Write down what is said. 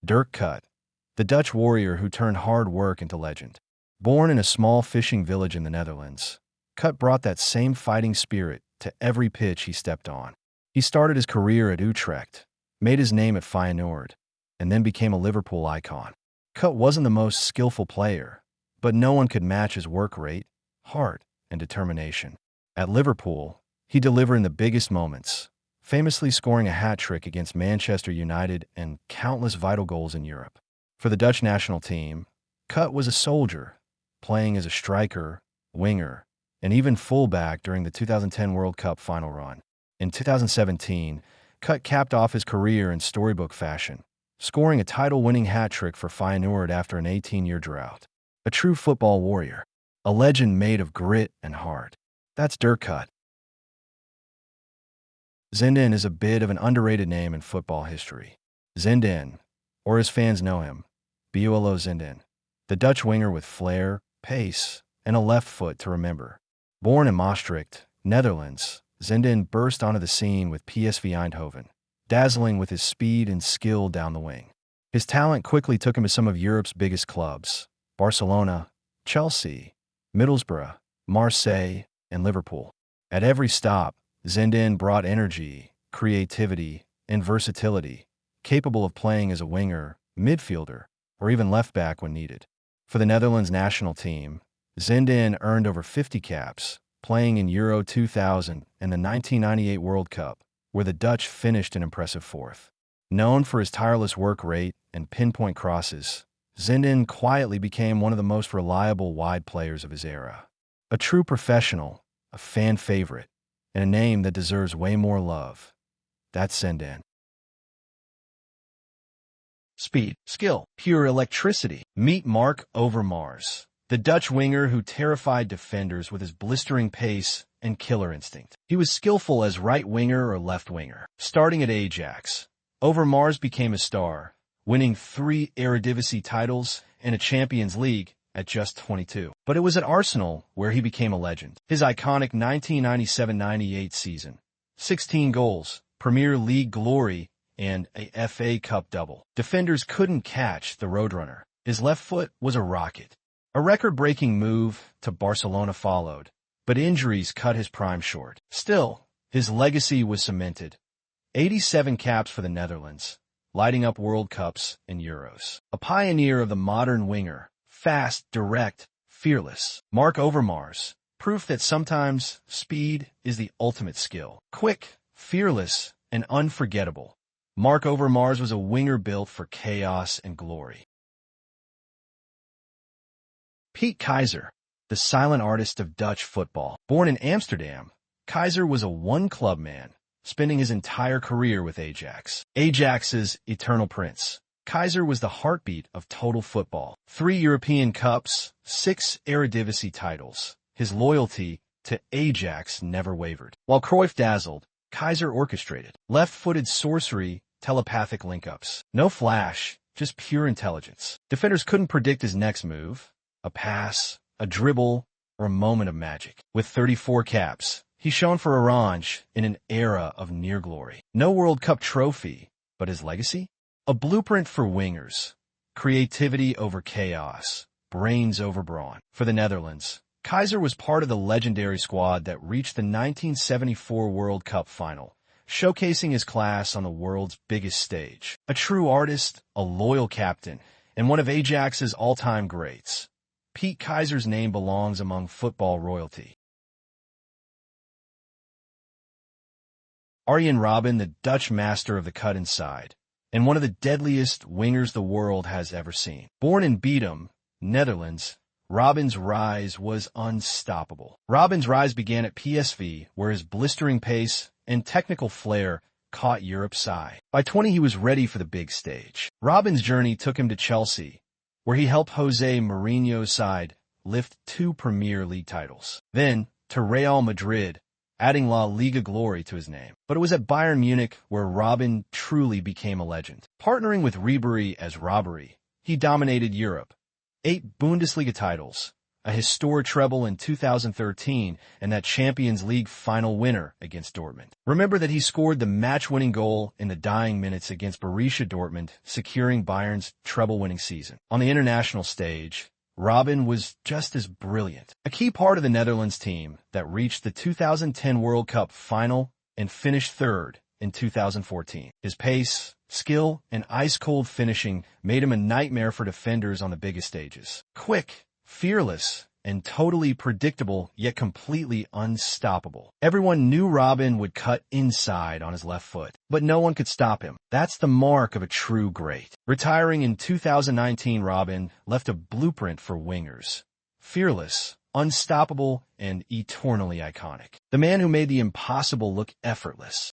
Dirk Kuyt, the Dutch warrior who turned hard work into legend. Born in a small fishing village in the Netherlands, Kuyt brought that same fighting spirit to every pitch he stepped on. He started his career at Utrecht, made his name at Feyenoord, and then became a Liverpool icon. Kuyt wasn't the most skillful player, but no one could match his work rate, heart, and determination. At Liverpool, he delivered in the biggest moments, famously scoring a hat-trick against Manchester United and countless vital goals in Europe. For the Dutch national team, Kuyt was a soldier, playing as a striker, winger, and even fullback during the 2010 World Cup final run. In 2017, Kuyt capped off his career in storybook fashion, scoring a title-winning hat-trick for Feyenoord after an 18-year drought. A true football warrior, a legend made of grit and heart. That's Dirk Kuyt. Zenden is a bit of an underrated name in football history. Zenden, or as fans know him, Bulo Zenden, the Dutch winger with flair, pace, and a left foot to remember. Born in Maastricht, Netherlands, Zenden burst onto the scene with PSV Eindhoven, dazzling with his speed and skill down the wing. His talent quickly took him to some of Europe's biggest clubs: Barcelona, Chelsea, Middlesbrough, Marseille, and Liverpool. At every stop, Zenden brought energy, creativity, and versatility, capable of playing as a winger, midfielder, or even left back when needed. For the Netherlands national team, Zenden earned over 50 caps, playing in Euro 2000 and the 1998 World Cup, where the Dutch finished an impressive fourth. Known for his tireless work rate and pinpoint crosses, Zenden quietly became one of the most reliable wide players of his era. A true professional, a fan favorite, and a name that deserves way more love. That's Zenden. Speed, skill, pure electricity. Meet Marc Overmars, the Dutch winger who terrified defenders with his blistering pace and killer instinct. He was skillful as right winger or left winger. Starting at Ajax, Overmars became a star, winning 3 eredivisie titles and a Champions League at just 22. But it was at Arsenal where he became a legend. His iconic 1997-98 season, 16 goals, Premier League glory, and a FA Cup double. Defenders couldn't catch the Roadrunner. His left foot was a rocket. A record-breaking move to Barcelona followed, but injuries cut his prime short. Still, his legacy was cemented. 87 caps for the Netherlands, lighting up World Cups and Euros. A pioneer of the modern winger, fast, direct, fearless. Marc Overmars, proof that sometimes speed is the ultimate skill. Quick, fearless, and unforgettable. Marc Overmars was a winger built for chaos and glory. Piet Keizer, the silent artist of Dutch football. Born in Amsterdam, Keizer was a one-club man, spending his entire career with Ajax. Ajax's eternal prince. Keizer was the heartbeat of total football. 3 European Cups, 6 eredivisie titles. His loyalty to Ajax never wavered. While Cruyff dazzled, Keizer orchestrated. Left-footed sorcery, telepathic link-ups. No flash, just pure intelligence. Defenders couldn't predict his next move, a pass, a dribble, or a moment of magic. With 34 caps, he shone for Oranje in an era of near glory. No World Cup trophy, but his legacy? A blueprint for wingers. Creativity over chaos. Brains over brawn. For the Netherlands, Keizer was part of the legendary squad that reached the 1974 World Cup final, showcasing his class on the world's biggest stage. A true artist, a loyal captain, and one of Ajax's all-time greats. Piet Keizer's name belongs among football royalty. Arjen Robben, the Dutch master of the cut inside, and one of the deadliest wingers the world has ever seen. Born in Beedam, Netherlands, Robben's rise was unstoppable. Robben's rise began at PSV, where his blistering pace and technical flair caught Europe's eye. By 20, he was ready for the big stage. Robben's journey took him to Chelsea, where he helped Jose Mourinho's side lift 2 Premier League titles. Then to Real Madrid, adding La Liga glory to his name. But it was at Bayern Munich where Robben truly became a legend. Partnering with Ribery as Robbery, he dominated Europe. 8 Bundesliga titles, a historic treble in 2013, and that Champions League final winner against Dortmund. Remember that he scored the match-winning goal in the dying minutes against Borussia Dortmund, securing Bayern's treble-winning season. On the international stage, Robben was just as brilliant. A key part of the Netherlands team that reached the 2010 World Cup final and finished third in 2014. His pace, skill, and ice-cold finishing made him a nightmare for defenders on the biggest stages. Quick, fearless, and totally predictable, yet completely unstoppable. Everyone knew Robben would cut inside on his left foot, but no one could stop him. That's the mark of a true great. Retiring in 2019, Robben left a blueprint for wingers. Fearless, unstoppable, and eternally iconic. The man who made the impossible look effortless.